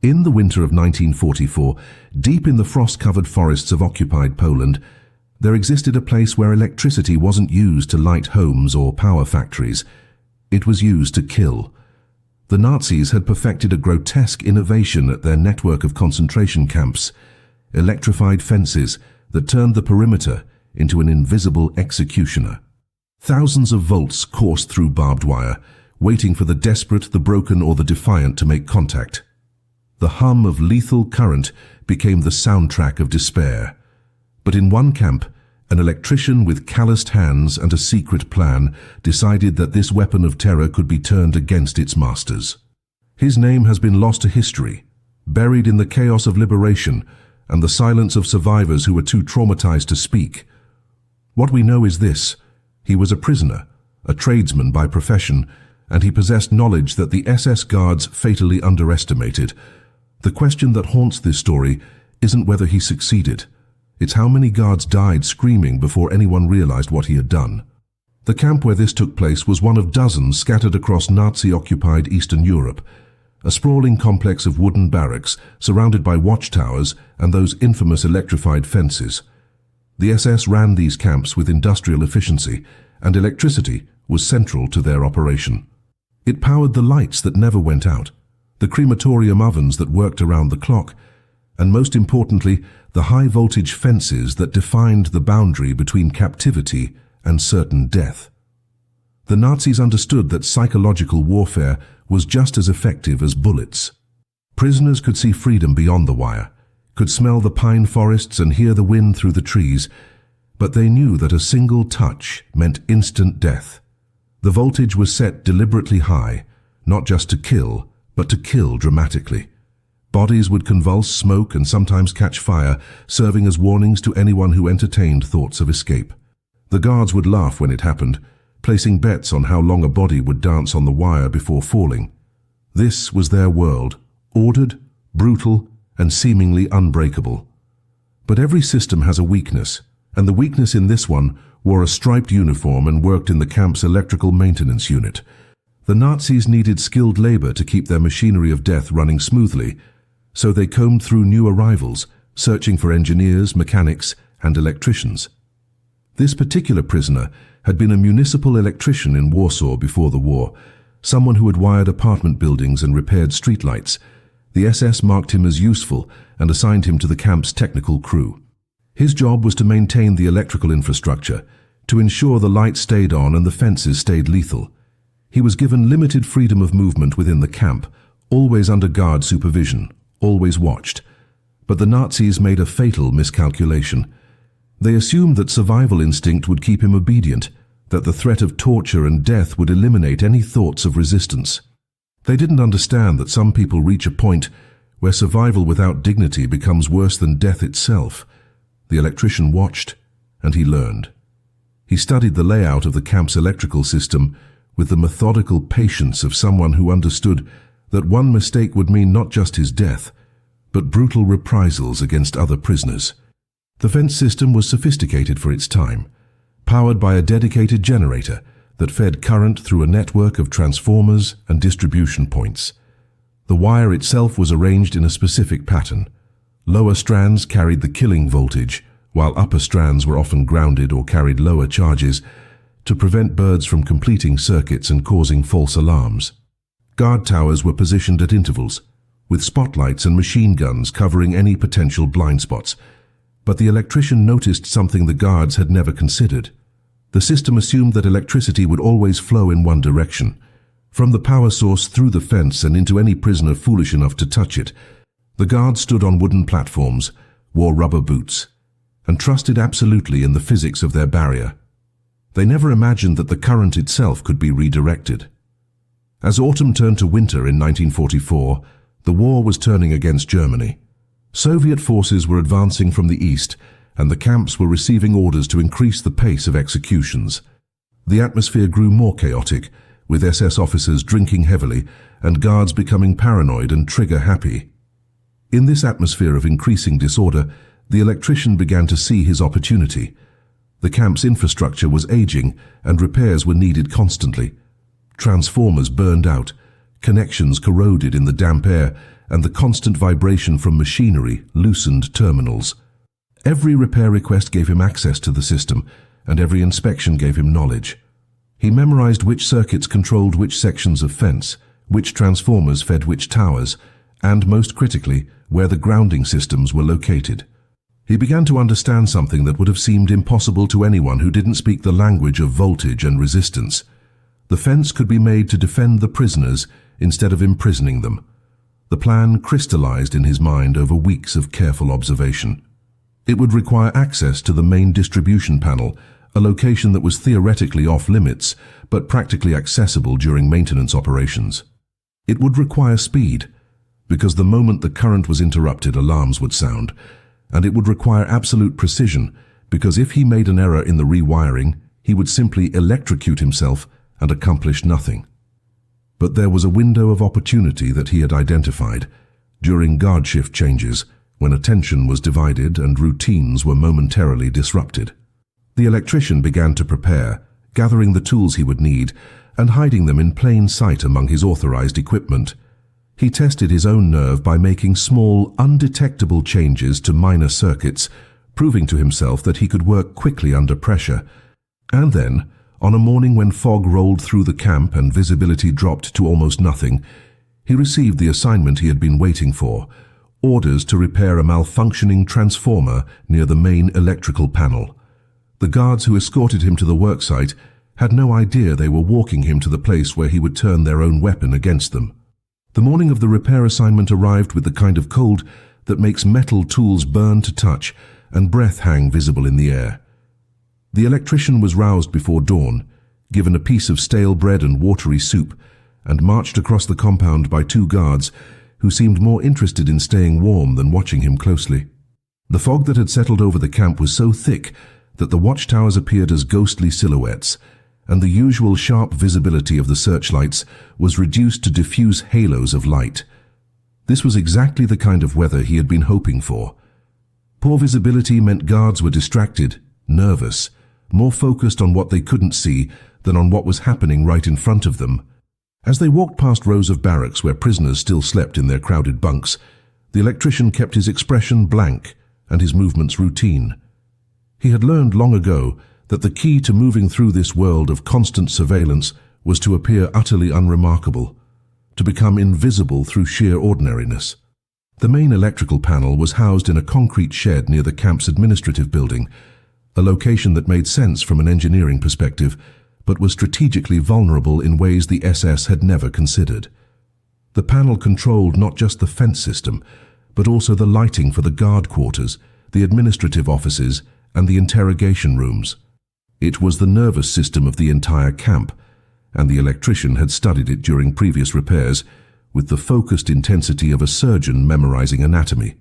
In the winter of 1944, deep in the frost-covered forests of occupied Poland, there existed a place where electricity wasn't used to light homes or power factories. It was used to kill. The Nazis had perfected a grotesque innovation at their network of concentration camps, electrified fences that turned the perimeter into an invisible executioner. Thousands of volts coursed through barbed wire, waiting for the desperate, the broken, or the defiant to make contact. The hum of lethal current became the soundtrack of despair. But in one camp, an electrician with calloused hands and a secret plan decided that this weapon of terror could be turned against its masters. His name has been lost to history, buried in the chaos of liberation and the silence of survivors who were too traumatized to speak. What we know is this: he was a prisoner, a tradesman by profession, and he possessed knowledge that the SS guards fatally underestimated. The question that haunts this story isn't whether he succeeded. It's how many guards died screaming before anyone realized what he had done. The camp where this took place was one of dozens scattered across Nazi-occupied Eastern Europe, a sprawling complex of wooden barracks surrounded by watchtowers and those infamous electrified fences. The SS ran these camps with industrial efficiency, and electricity was central to their operation. It powered the lights that never went out, the crematorium ovens that worked around the clock, and most importantly, the high-voltage fences that defined the boundary between captivity and certain death. The Nazis understood that psychological warfare was just as effective as bullets. Prisoners could see freedom beyond the wire, could smell the pine forests and hear the wind through the trees, but they knew that a single touch meant instant death. The voltage was set deliberately high, not just to kill, but to kill dramatically. Bodies would convulse, smoke, and sometimes catch fire, serving as warnings to anyone who entertained thoughts of escape. The guards would laugh when it happened, placing bets on how long a body would dance on the wire before falling. This was their world, ordered, brutal, and seemingly unbreakable. But every system has a weakness, and the weakness in this one wore a striped uniform and worked in the camp's electrical maintenance unit. The Nazis needed skilled labor to keep their machinery of death running smoothly, so they combed through new arrivals, searching for engineers, mechanics, and electricians. This particular prisoner had been a municipal electrician in Warsaw before the war, someone who had wired apartment buildings and repaired streetlights. The SS marked him as useful and assigned him to the camp's technical crew. His job was to maintain the electrical infrastructure, to ensure the lights stayed on and the fences stayed lethal. He was given limited freedom of movement within the camp, always under guard supervision, always watched. But the Nazis made a fatal miscalculation. They assumed that survival instinct would keep him obedient, that the threat of torture and death would eliminate any thoughts of resistance. They didn't understand that some people reach a point where survival without dignity becomes worse than death itself. The electrician watched, and he learned. He studied the layout of the camp's electrical system with the methodical patience of someone who understood that one mistake would mean not just his death, but brutal reprisals against other prisoners. The fence system was sophisticated for its time, powered by a dedicated generator that fed current through a network of transformers and distribution points. The wire itself was arranged in a specific pattern. Lower strands carried the killing voltage, while upper strands were often grounded or carried lower charges to prevent birds from completing circuits and causing false alarms. Guard towers were positioned at intervals, with spotlights and machine guns covering any potential blind spots. But the electrician noticed something the guards had never considered. The system assumed that electricity would always flow in one direction, from the power source through the fence and into any prisoner foolish enough to touch it. The guards stood on wooden platforms, wore rubber boots, and trusted absolutely in the physics of their barrier. They never imagined that the current itself could be redirected. As autumn turned to winter in 1944, the war was turning against Germany. Soviet forces were advancing from the east, and the camps were receiving orders to increase the pace of executions. The atmosphere grew more chaotic, with SS officers drinking heavily and guards becoming paranoid and trigger-happy. In this atmosphere of increasing disorder, the electrician began to see his opportunity. The camp's infrastructure was aging, and repairs were needed constantly. Transformers burned out, connections corroded in the damp air, and the constant vibration from machinery loosened terminals. Every repair request gave him access to the system, and every inspection gave him knowledge. He memorized which circuits controlled which sections of fence, which transformers fed which towers, and, most critically, where the grounding systems were located. He began to understand something that would have seemed impossible to anyone who didn't speak the language of voltage and resistance. The fence could be made to defend the prisoners instead of imprisoning them. The plan crystallized in his mind over weeks of careful observation. It would require access to the main distribution panel, a location that was theoretically off-limits, but practically accessible during maintenance operations. It would require speed, because the moment the current was interrupted, alarms would sound, and it would require absolute precision, because if he made an error in the rewiring, he would simply electrocute himself and accomplish nothing. But there was a window of opportunity that he had identified during guard shift changes, when attention was divided and routines were momentarily disrupted. The electrician began to prepare, gathering the tools he would need and hiding them in plain sight among his authorized equipment. He tested his own nerve by making small, undetectable changes to minor circuits, proving to himself that he could work quickly under pressure. And then, on a morning when fog rolled through the camp and visibility dropped to almost nothing, he received the assignment he had been waiting for: orders to repair a malfunctioning transformer near the main electrical panel. The guards who escorted him to the worksite had no idea they were walking him to the place where he would turn their own weapon against them. The morning of the repair assignment arrived with the kind of cold that makes metal tools burn to touch and breath hang visible in the air. The electrician was roused before dawn, given a piece of stale bread and watery soup, and marched across the compound by two guards who seemed more interested in staying warm than watching him closely. The fog that had settled over the camp was so thick that the watchtowers appeared as ghostly silhouettes, and the usual sharp visibility of the searchlights was reduced to diffuse halos of light. This was exactly the kind of weather he had been hoping for. Poor visibility meant guards were distracted, nervous, more focused on what they couldn't see than on what was happening right in front of them. As they walked past rows of barracks where prisoners still slept in their crowded bunks, the electrician kept his expression blank and his movements routine. He had learned long ago that the key to moving through this world of constant surveillance was to appear utterly unremarkable, to become invisible through sheer ordinariness. The main electrical panel was housed in a concrete shed near the camp's administrative building, a location that made sense from an engineering perspective, but was strategically vulnerable in ways the SS had never considered. The panel controlled not just the fence system, but also the lighting for the guard quarters, the administrative offices, and the interrogation rooms. It was the nervous system of the entire camp, and the electrician had studied it during previous repairs with the focused intensity of a surgeon memorizing anatomy.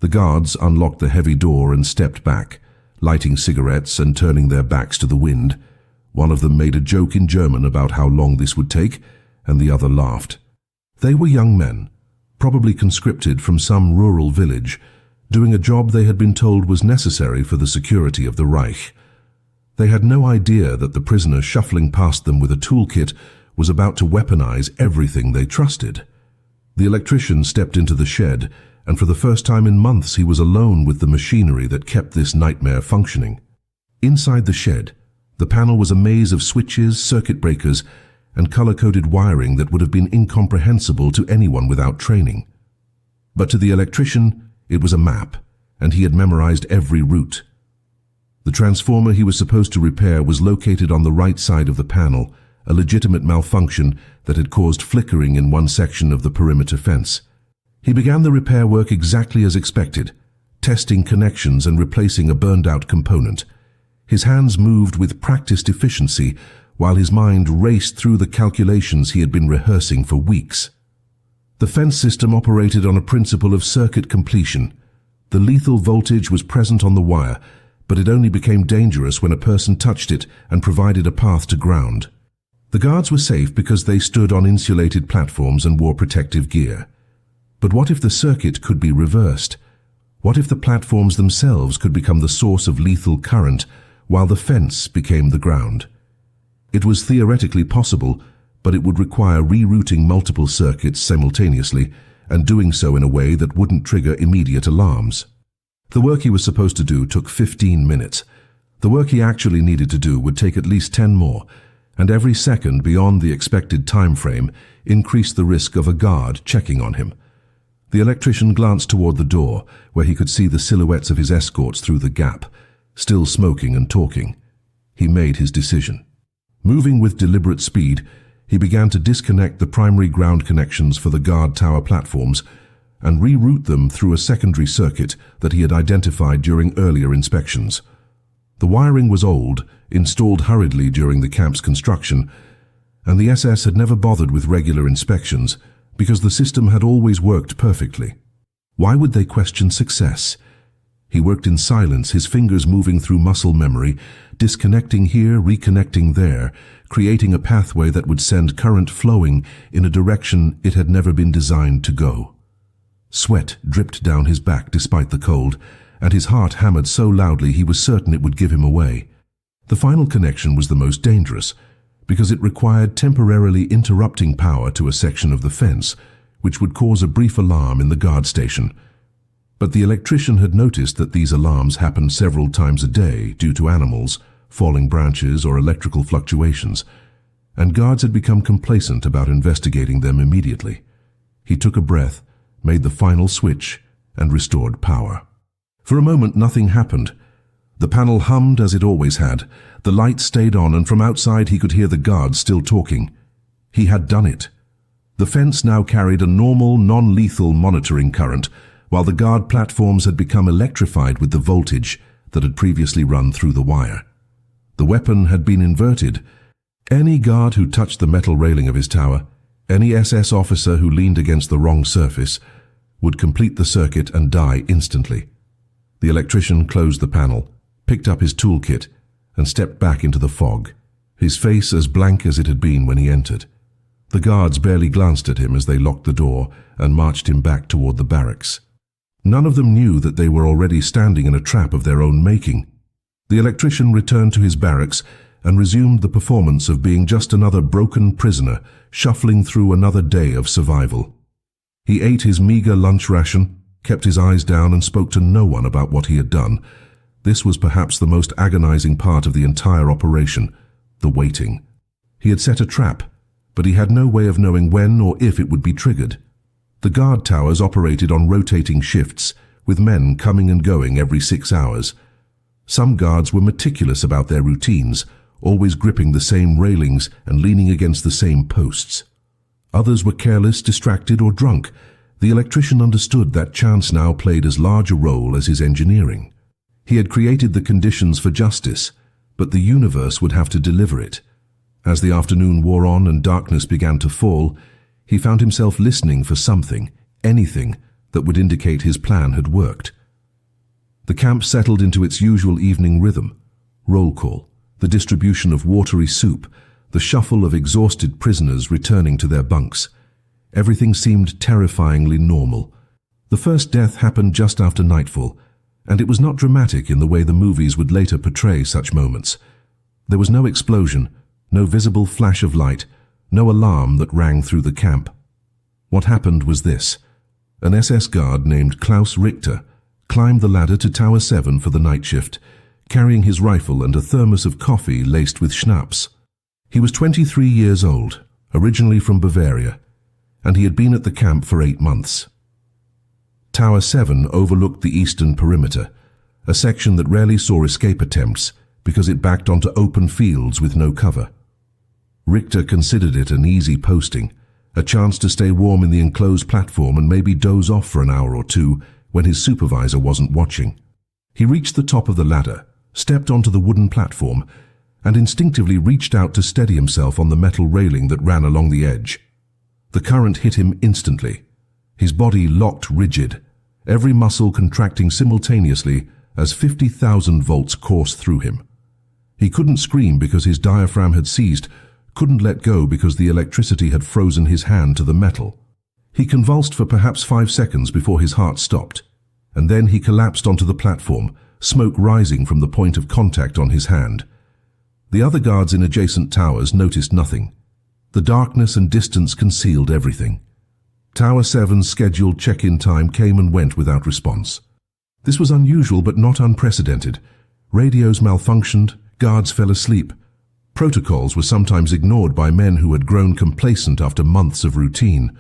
The guards unlocked the heavy door and stepped back, lighting cigarettes and turning their backs to the wind. One of them made a joke in German about how long this would take, and the other laughed. They were young men, probably conscripted from some rural village, doing a job they had been told was necessary for the security of the Reich. They had no idea that the prisoner shuffling past them with a toolkit was about to weaponize everything they trusted. The electrician stepped into the shed, and for the first time in months he was alone with the machinery that kept this nightmare functioning. Inside the shed, the panel was a maze of switches, circuit breakers, and color-coded wiring that would have been incomprehensible to anyone without training. But to the electrician, it was a map, and he had memorized every route. The transformer he was supposed to repair was located on the right side of the panel, a legitimate malfunction that had caused flickering in one section of the perimeter fence. He began the repair work exactly as expected, testing connections and replacing a burned-out component. His hands moved with practiced efficiency, while his mind raced through the calculations he had been rehearsing for weeks. The fence system operated on a principle of circuit completion. The lethal voltage was present on the wire, but it only became dangerous when a person touched it and provided a path to ground. The guards were safe because they stood on insulated platforms and wore protective gear. But what if the circuit could be reversed? What if the platforms themselves could become the source of lethal current, while the fence became the ground? It was theoretically possible, but it would require rerouting multiple circuits simultaneously, and doing so in a way that wouldn't trigger immediate alarms. The work he was supposed to do took 15 minutes. The work he actually needed to do would take at least 10 more, and every second beyond the expected time frame increased the risk of a guard checking on him. The electrician glanced toward the door, where he could see the silhouettes of his escorts through the gap, still smoking and talking. He made his decision. Moving with deliberate speed, he began to disconnect the primary ground connections for the guard tower platforms and reroute them through a secondary circuit that he had identified during earlier inspections. The wiring was old, installed hurriedly during the camp's construction, and the SS had never bothered with regular inspections because the system had always worked perfectly. Why would they question success? He worked in silence, his fingers moving through muscle memory, disconnecting here, reconnecting there, creating a pathway that would send current flowing in a direction it had never been designed to go. Sweat dripped down his back despite the cold, and his heart hammered so loudly he was certain it would give him away. The final connection was the most dangerous, because it required temporarily interrupting power to a section of the fence, which would cause a brief alarm in the guard station. But the electrician had noticed that these alarms happened several times a day due to animals, falling branches, or electrical fluctuations, and guards had become complacent about investigating them immediately. He took a breath, made the final switch, and restored power. For a moment nothing happened. The panel hummed as it always had. The light stayed on, and from outside he could hear the guards still talking. He had done it. The fence now carried a normal, non-lethal monitoring current, while the guard platforms had become electrified with the voltage that had previously run through the wire. The weapon had been inverted. Any guard who touched the metal railing of his tower, any SS officer who leaned against the wrong surface, would complete the circuit and die instantly. The electrician closed the panel, picked up his toolkit, and stepped back into the fog, his face as blank as it had been when he entered. The guards barely glanced at him as they locked the door and marched him back toward the barracks. None of them knew that they were already standing in a trap of their own making. The electrician returned to his barracks and resumed the performance of being just another broken prisoner shuffling through another day of survival. He ate his meager lunch ration, kept his eyes down, and spoke to no one about what he had done. This was perhaps the most agonizing part of the entire operation, the waiting. He had set a trap, but he had no way of knowing when or if it would be triggered. The guard towers operated on rotating shifts, with men coming and going every 6 hours. Some guards were meticulous about their routines, always gripping the same railings and leaning against the same posts. Others were careless, distracted, or drunk. The electrician understood that chance now played as large a role as his engineering. He had created the conditions for justice, but the universe would have to deliver it. As the afternoon wore on and darkness began to fall, he found himself listening for something, anything, that would indicate his plan had worked. The camp settled into its usual evening rhythm. Roll call, the distribution of watery soup, the shuffle of exhausted prisoners returning to their bunks. Everything seemed terrifyingly normal. The first death happened just after nightfall, and it was not dramatic in the way the movies would later portray such moments. There was no explosion, no visible flash of light, no alarm that rang through the camp. What happened was this. An SS guard named Klaus Richter climbed the ladder to Tower 7 for the night shift, carrying his rifle and a thermos of coffee laced with schnapps. He was 23 years old, originally from Bavaria, and he had been at the camp for 8 months. Tower 7 overlooked the eastern perimeter, a section that rarely saw escape attempts because it backed onto open fields with no cover. Richter considered it an easy posting, a chance to stay warm in the enclosed platform and maybe doze off for an hour or two when his supervisor wasn't watching. He reached the top of the ladder, stepped onto the wooden platform, and instinctively reached out to steady himself on the metal railing that ran along the edge. The current hit him instantly. His body locked rigid, every muscle contracting simultaneously as 50,000 volts coursed through him. He couldn't scream because his diaphragm had seized, couldn't let go because the electricity had frozen his hand to the metal. He convulsed for perhaps 5 seconds before his heart stopped, and then he collapsed onto the platform, smoke rising from the point of contact on his hand. The other guards in adjacent towers noticed nothing. The darkness and distance concealed everything. Tower 7's scheduled check-in time came and went without response. This was unusual but not unprecedented. Radios malfunctioned, guards fell asleep. Protocols were sometimes ignored by men who had grown complacent after months of routine.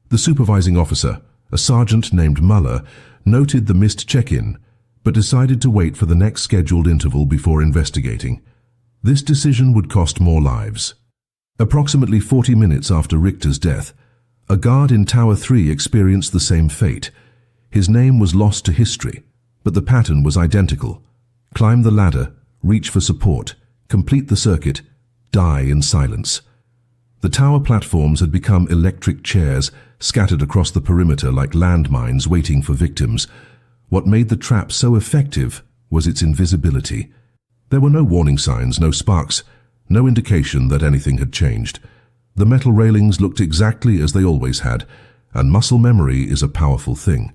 The supervising officer, a sergeant named Muller, noted the missed check-in, but decided to wait for the next scheduled interval before investigating. This decision would cost more lives. Approximately 40 minutes after Richter's death, a guard in Tower 3 experienced the same fate. His name was lost to history, but the pattern was identical. Climb the ladder, reach for support, complete the circuit, die in silence. The tower platforms had become electric chairs, scattered across the perimeter like landmines waiting for victims. What made the trap so effective was its invisibility. There were no warning signs, no sparks, no indication that anything had changed. The metal railings looked exactly as they always had, and muscle memory is a powerful thing.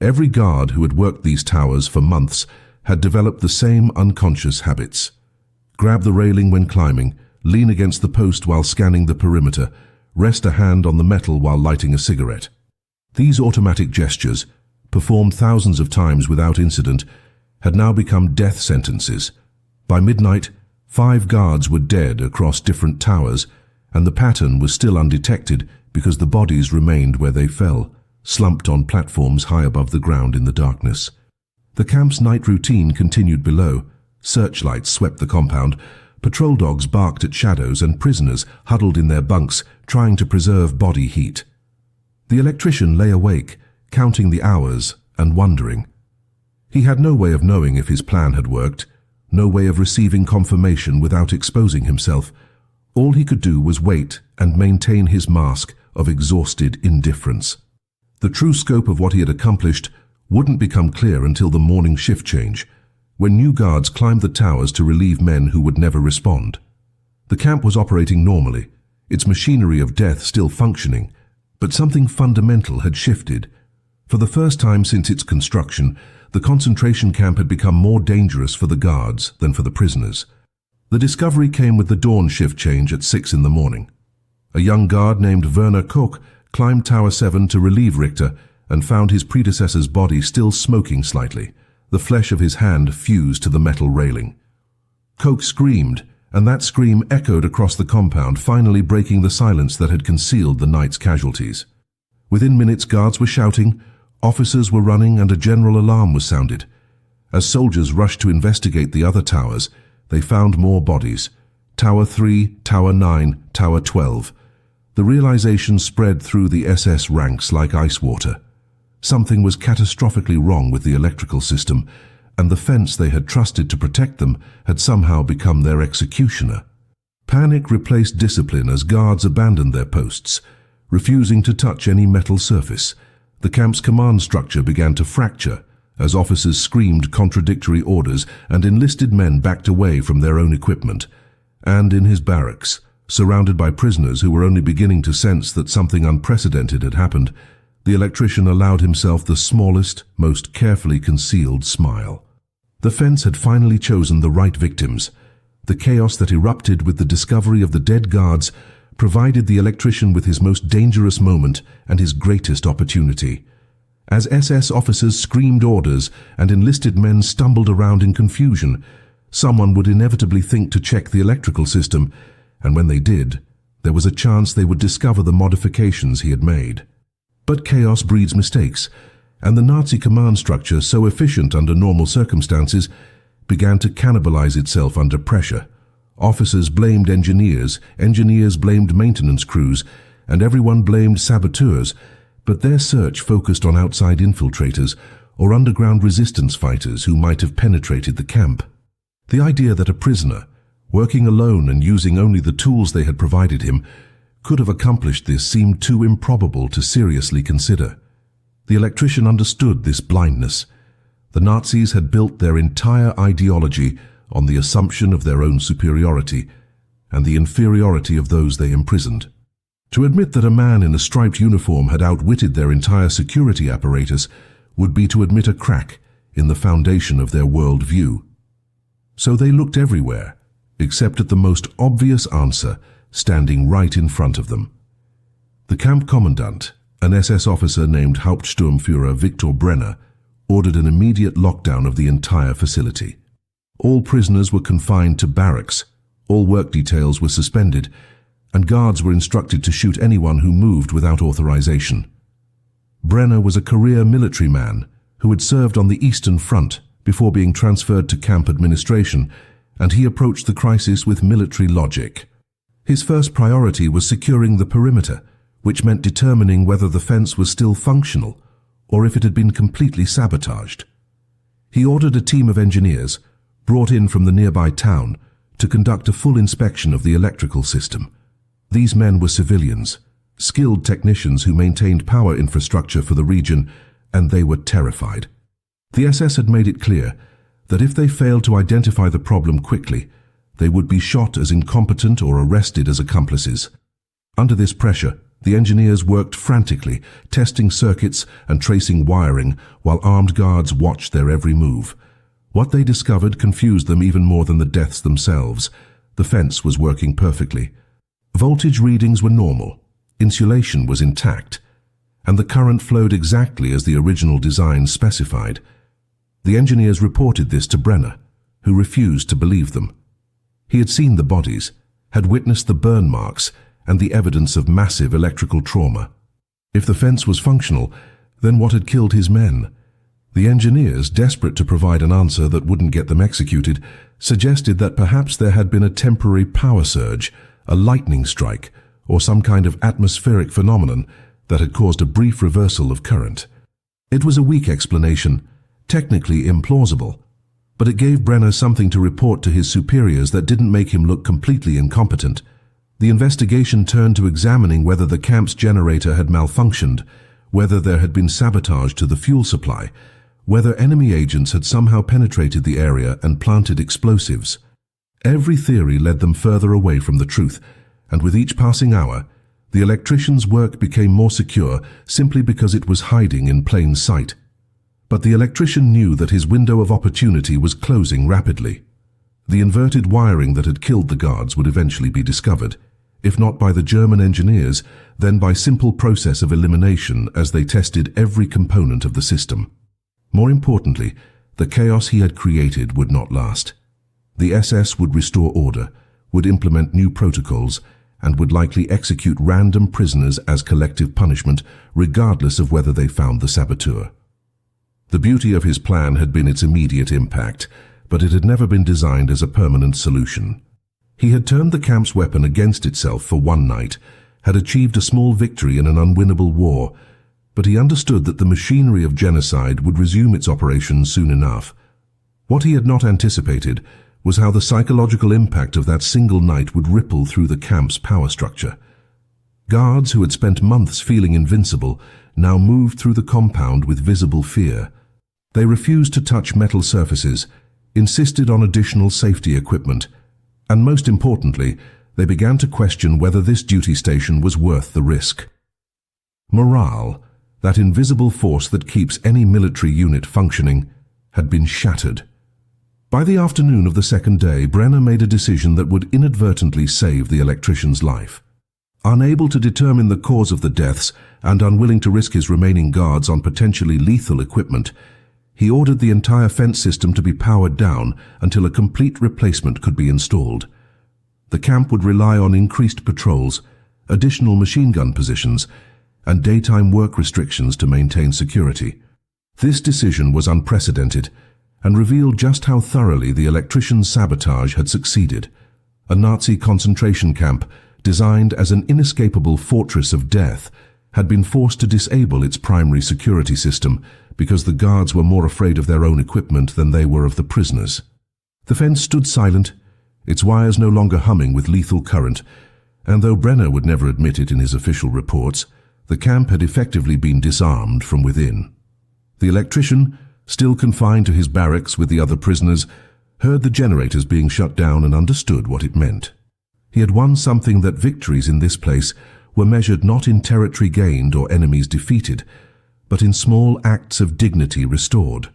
Every guard who had worked these towers for months had developed the same unconscious habits. Grab the railing when climbing, lean against the post while scanning the perimeter, rest a hand on the metal while lighting a cigarette. These automatic gestures, performed thousands of times without incident, had now become death sentences. By midnight, 5 guards were dead across different towers, and the pattern was still undetected because the bodies remained where they fell, slumped on platforms high above the ground in the darkness. The camp's night routine continued below. Searchlights swept the compound, patrol dogs barked at shadows, and prisoners huddled in their bunks, trying to preserve body heat. The electrician lay awake, counting the hours and wondering. He had no way of knowing if his plan had worked, no way of receiving confirmation without exposing himself. All he could do was wait and maintain his mask of exhausted indifference. The true scope of what he had accomplished wouldn't become clear until the morning shift change, when new guards climbed the towers to relieve men who would never respond. The camp was operating normally, its machinery of death still functioning, but something fundamental had shifted. For the first time since its construction, the concentration camp had become more dangerous for the guards than for the prisoners. The discovery came with the dawn shift change at 6 in the morning. A young guard named Werner Koch climbed Tower 7 to relieve Richter and found his predecessor's body still smoking slightly, the flesh of his hand fused to the metal railing. Koch screamed, and that scream echoed across the compound, finally breaking the silence that had concealed the night's casualties. Within minutes, guards were shouting, officers were running, and a general alarm was sounded. As soldiers rushed to investigate the other towers, they found more bodies. Tower 3, Tower 9, Tower 12. The realization spread through the SS ranks like ice water. Something was catastrophically wrong with the electrical system, and the fence they had trusted to protect them had somehow become their executioner. Panic replaced discipline as guards abandoned their posts, refusing to touch any metal surface. The camp's command structure began to fracture as officers screamed contradictory orders and enlisted men backed away from their own equipment. And in his barracks, surrounded by prisoners who were only beginning to sense that something unprecedented had happened, the electrician allowed himself the smallest, most carefully concealed smile. The fence had finally chosen the right victims. The chaos that erupted with the discovery of the dead guards provided the electrician with his most dangerous moment and his greatest opportunity. As SS officers screamed orders and enlisted men stumbled around in confusion, someone would inevitably think to check the electrical system, and when they did, there was a chance they would discover the modifications he had made. But chaos breeds mistakes, and the Nazi command structure, so efficient under normal circumstances, began to cannibalize itself under pressure. Officers blamed engineers, engineers blamed maintenance crews, and everyone blamed saboteurs, but their search focused on outside infiltrators or underground resistance fighters who might have penetrated the camp. The idea that a prisoner, working alone and using only the tools they had provided him, could have accomplished this seemed too improbable to seriously consider. The electrician understood this blindness. The Nazis had built their entire ideology on the assumption of their own superiority and the inferiority of those they imprisoned. To admit that a man in a striped uniform had outwitted their entire security apparatus would be to admit a crack in the foundation of their world view. So they looked everywhere, except at the most obvious answer standing right in front of them. The camp commandant, an SS officer named Hauptsturmführer Victor Brenner, ordered an immediate lockdown of the entire facility. All prisoners were confined to barracks, all work details were suspended, and guards were instructed to shoot anyone who moved without authorization. Brenner was a career military man who had served on the Eastern Front before being transferred to camp administration, and he approached the crisis with military logic. His first priority was securing the perimeter, which meant determining whether the fence was still functional or if it had been completely sabotaged. He ordered a team of engineers, brought in from the nearby town, to conduct a full inspection of the electrical system. These men were civilians, skilled technicians who maintained power infrastructure for the region, and they were terrified. The SS had made it clear that if they failed to identify the problem quickly, they would be shot as incompetent or arrested as accomplices. Under this pressure, the engineers worked frantically, testing circuits and tracing wiring while armed guards watched their every move. What they discovered confused them even more than the deaths themselves. The fence was working perfectly. Voltage readings were normal, insulation was intact, and the current flowed exactly as the original design specified. The engineers reported this to Brenner, who refused to believe them. He had seen the bodies, had witnessed the burn marks, and the evidence of massive electrical trauma. If the fence was functional, then what had killed his men? The engineers, desperate to provide an answer that wouldn't get them executed, suggested that perhaps there had been a temporary power surge, a lightning strike, or some kind of atmospheric phenomenon that had caused a brief reversal of current. It was a weak explanation, technically implausible, but it gave Brenner something to report to his superiors that didn't make him look completely incompetent. The investigation turned to examining whether the camp's generator had malfunctioned, whether there had been sabotage to the fuel supply, whether enemy agents had somehow penetrated the area and planted explosives. Every theory led them further away from the truth, and with each passing hour, the electrician's work became more secure simply because it was hiding in plain sight. But the electrician knew that his window of opportunity was closing rapidly. The inverted wiring that had killed the guards would eventually be discovered, if not by the German engineers, then by simple process of elimination as they tested every component of the system. More importantly, the chaos he had created would not last. The SS would restore order, would implement new protocols, and would likely execute random prisoners as collective punishment, regardless of whether they found the saboteur. The beauty of his plan had been its immediate impact, but it had never been designed as a permanent solution. He had turned the camp's weapon against itself for one night, had achieved a small victory in an unwinnable war, but he understood that the machinery of genocide would resume its operations soon enough. What he had not anticipated was how the psychological impact of that single night would ripple through the camp's power structure. Guards who had spent months feeling invincible now moved through the compound with visible fear. They refused to touch metal surfaces, insisted on additional safety equipment, and most importantly, they began to question whether this duty station was worth the risk. Morale, that invisible force that keeps any military unit functioning, had been shattered. By the afternoon of the second day, Brenner made a decision that would inadvertently save the electrician's life. Unable to determine the cause of the deaths and unwilling to risk his remaining guards on potentially lethal equipment, he ordered the entire fence system to be powered down until a complete replacement could be installed. The camp would rely on increased patrols, additional machine gun positions, and daytime work restrictions to maintain security. This decision was unprecedented and revealed just how thoroughly the electrician's sabotage had succeeded. A Nazi concentration camp, designed as an inescapable fortress of death, had been forced to disable its primary security system because the guards were more afraid of their own equipment than they were of the prisoners. The fence stood silent, its wires no longer humming with lethal current, and though Brenner would never admit it in his official reports, the camp had effectively been disarmed from within. The electrician, still confined to his barracks with the other prisoners, heard the generators being shut down and understood what it meant. He had won something that victories in this place were measured not in territory gained or enemies defeated, but in small acts of dignity restored.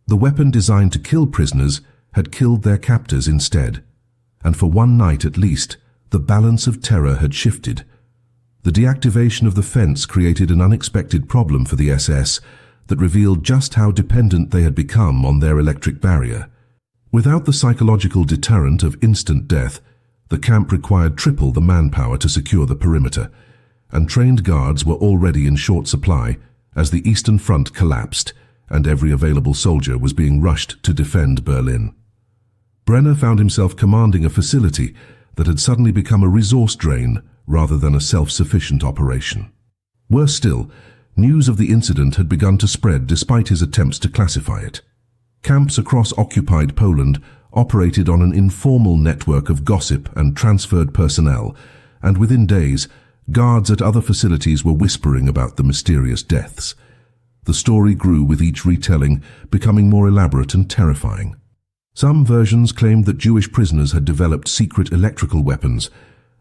The weapon designed to kill prisoners had killed their captors instead, and for one night at least, the balance of terror had shifted. The deactivation of the fence created an unexpected problem for the SS that revealed just how dependent they had become on their electric barrier. Without the psychological deterrent of instant death, the camp required triple the manpower to secure the perimeter, and trained guards were already in short supply as the Eastern Front collapsed and every available soldier was being rushed to defend Berlin. Brenner found himself commanding a facility that had suddenly become a resource drain rather than a self-sufficient operation. Worse still, news of the incident had begun to spread despite his attempts to classify it. Camps across occupied Poland operated on an informal network of gossip and transferred personnel, and within days, guards at other facilities were whispering about the mysterious deaths. The story grew with each retelling, becoming more elaborate and terrifying. Some versions claimed that Jewish prisoners had developed secret electrical weapons.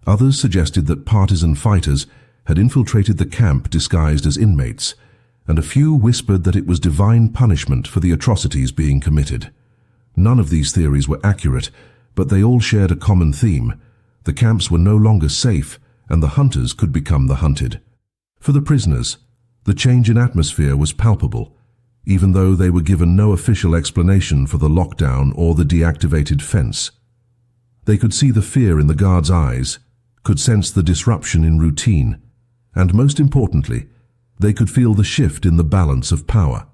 Others suggested that partisan fighters had infiltrated the camp disguised as inmates, and a few whispered that it was divine punishment for the atrocities being committed. None of these theories were accurate, but they all shared a common theme. The camps were no longer safe, and the hunters could become the hunted. For the prisoners, the change in atmosphere was palpable, even though they were given no official explanation for the lockdown or the deactivated fence. They could see the fear in the guards' eyes, could sense the disruption in routine, and most importantly, they could feel the shift in the balance of power.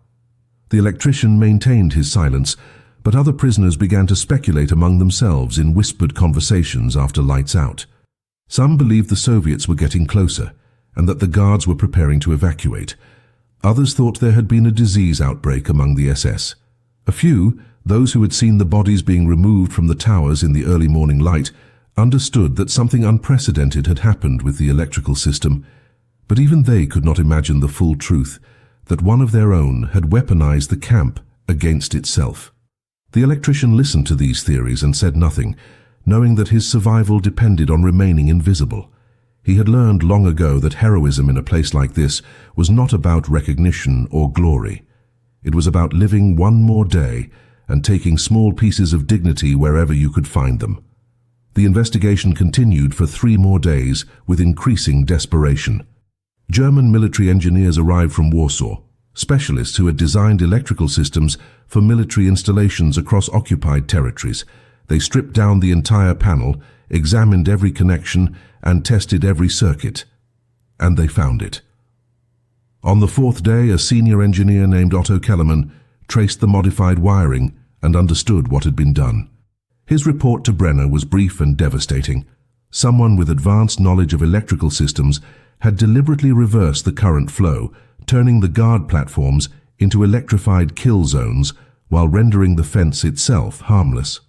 The electrician maintained his silence, but other prisoners began to speculate among themselves in whispered conversations after lights out. Some believed the Soviets were getting closer, and that the guards were preparing to evacuate. Others thought there had been a disease outbreak among the SS. A few, those who had seen the bodies being removed from the towers in the early morning light, understood that something unprecedented had happened with the electrical system, but even they could not imagine the full truth, that one of their own had weaponized the camp against itself. The electrician listened to these theories and said nothing, knowing that his survival depended on remaining invisible. He had learned long ago that heroism in a place like this was not about recognition or glory. It was about living one more day and taking small pieces of dignity wherever you could find them. The investigation continued for 3 more days with increasing desperation. German military engineers arrived from Warsaw, specialists who had designed electrical systems for military installations across occupied territories. They stripped down the entire panel, examined every connection, and tested every circuit. And they found it. On the 4th day, a senior engineer named Otto Kellerman traced the modified wiring and understood what had been done. His report to Brenner was brief and devastating. Someone with advanced knowledge of electrical systems had deliberately reversed the current flow, turning the guard platforms into electrified kill zones while rendering the fence itself harmless.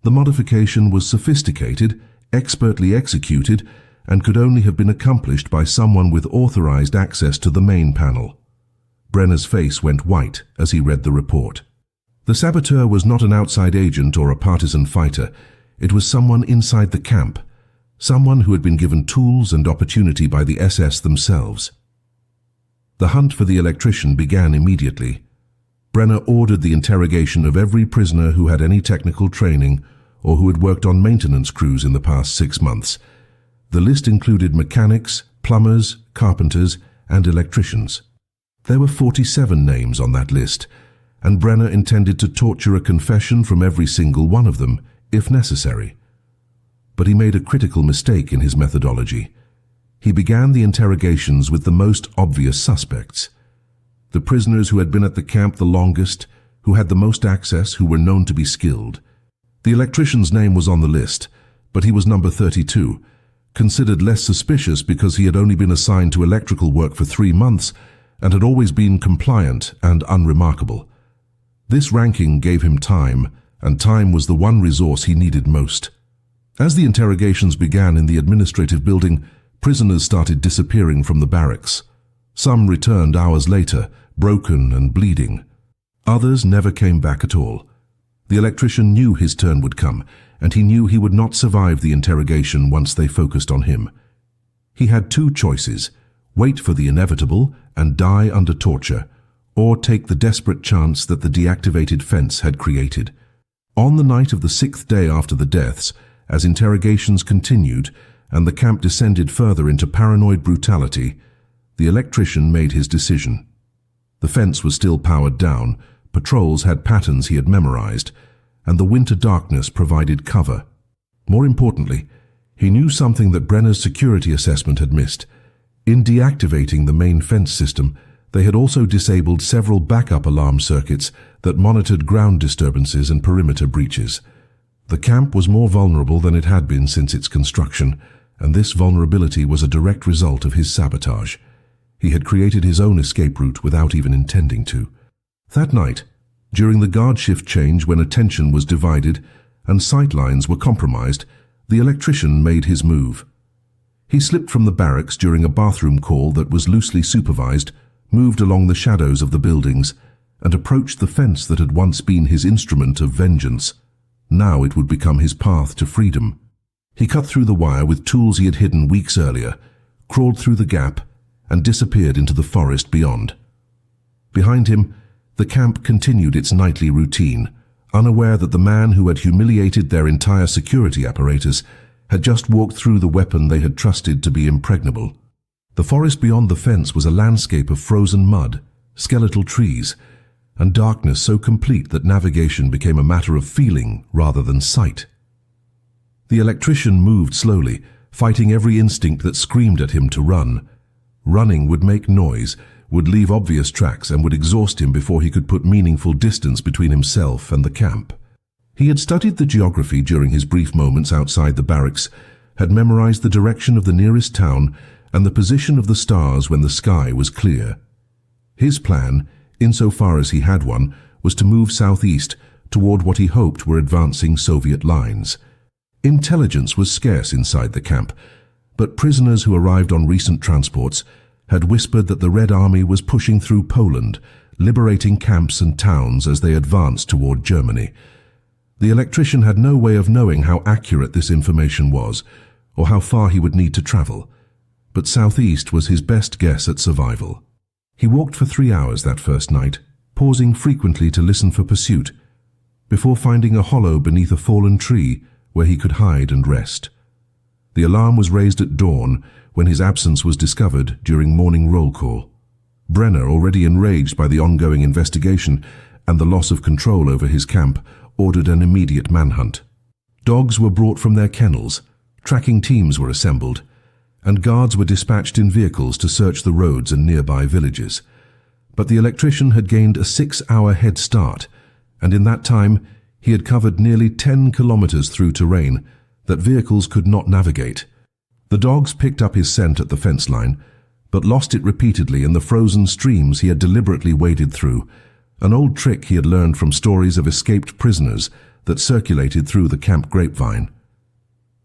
The modification was sophisticated, expertly executed, and could only have been accomplished by someone with authorized access to the main panel. Brenner's face went white as he read the report. The saboteur was not an outside agent or a partisan fighter. It was someone inside the camp, someone who had been given tools and opportunity by the SS themselves. The hunt for the electrician began immediately. Brenner ordered the interrogation of every prisoner who had any technical training or who had worked on maintenance crews in the past 6 months. The list included mechanics, plumbers, carpenters, and electricians. There were 47 names on that list, and Brenner intended to torture a confession from every single one of them, if necessary. But he made a critical mistake in his methodology. He began the interrogations with the most obvious suspects. The prisoners who had been at the camp the longest, who had the most access, who were known to be skilled. The electrician's name was on the list, but he was number 32, considered less suspicious because he had only been assigned to electrical work for 3 months and had always been compliant and unremarkable. This ranking gave him time, and time was the one resource he needed most. As the interrogations began in the administrative building, prisoners started disappearing from the barracks. Some returned hours later, broken and bleeding. Others never came back at all. The electrician knew his turn would come, and he knew he would not survive the interrogation once they focused on him. He had 2 choices: wait for the inevitable and die under torture, or take the desperate chance that the deactivated fence had created. On the night of the 6th day after the deaths, as interrogations continued, and the camp descended further into paranoid brutality, the electrician made his decision. The fence was still powered down, patrols had patterns he had memorized, and the winter darkness provided cover. More importantly, he knew something that Brenner's security assessment had missed. In deactivating the main fence system, they had also disabled several backup alarm circuits that monitored ground disturbances and perimeter breaches. The camp was more vulnerable than it had been since its construction, and this vulnerability was a direct result of his sabotage. He had created his own escape route without even intending to. That night, during the guard shift change when attention was divided and sightlines were compromised, the electrician made his move. He slipped from the barracks during a bathroom call that was loosely supervised, moved along the shadows of the buildings, and approached the fence that had once been his instrument of vengeance. Now it would become his path to freedom. He cut through the wire with tools he had hidden weeks earlier, crawled through the gap, and disappeared into the forest beyond. Behind him, the camp continued its nightly routine, unaware that the man who had humiliated their entire security apparatus had just walked through the weapon they had trusted to be impregnable. The forest beyond the fence was a landscape of frozen mud, skeletal trees, and darkness so complete that navigation became a matter of feeling rather than sight. The electrician moved slowly, fighting every instinct that screamed at him to run. Running would make noise, would leave obvious tracks, and would exhaust him before he could put meaningful distance between himself and the camp. He had studied the geography during his brief moments outside the barracks, had memorized the direction of the nearest town and the position of the stars when the sky was clear. His plan, insofar as he had one, was to move southeast toward what he hoped were advancing Soviet lines. Intelligence was scarce inside the camp, but prisoners who arrived on recent transports had whispered that the Red Army was pushing through Poland, liberating camps and towns as they advanced toward Germany. The electrician had no way of knowing how accurate this information was, or how far he would need to travel, but southeast was his best guess at survival. He walked for 3 hours that first night, pausing frequently to listen for pursuit, before finding a hollow beneath a fallen tree where he could hide and rest. The alarm was raised at dawn when his absence was discovered during morning roll call. Brenner, already enraged by the ongoing investigation and the loss of control over his camp, ordered an immediate manhunt. Dogs were brought from their kennels, tracking teams were assembled, and guards were dispatched in vehicles to search the roads and nearby villages. But the electrician had gained a 6-hour head start, and in that time he had covered nearly 10 kilometers through terrain that vehicles could not navigate. The dogs picked up his scent at the fence line, but lost it repeatedly in the frozen streams he had deliberately waded through, an old trick he had learned from stories of escaped prisoners that circulated through the camp grapevine.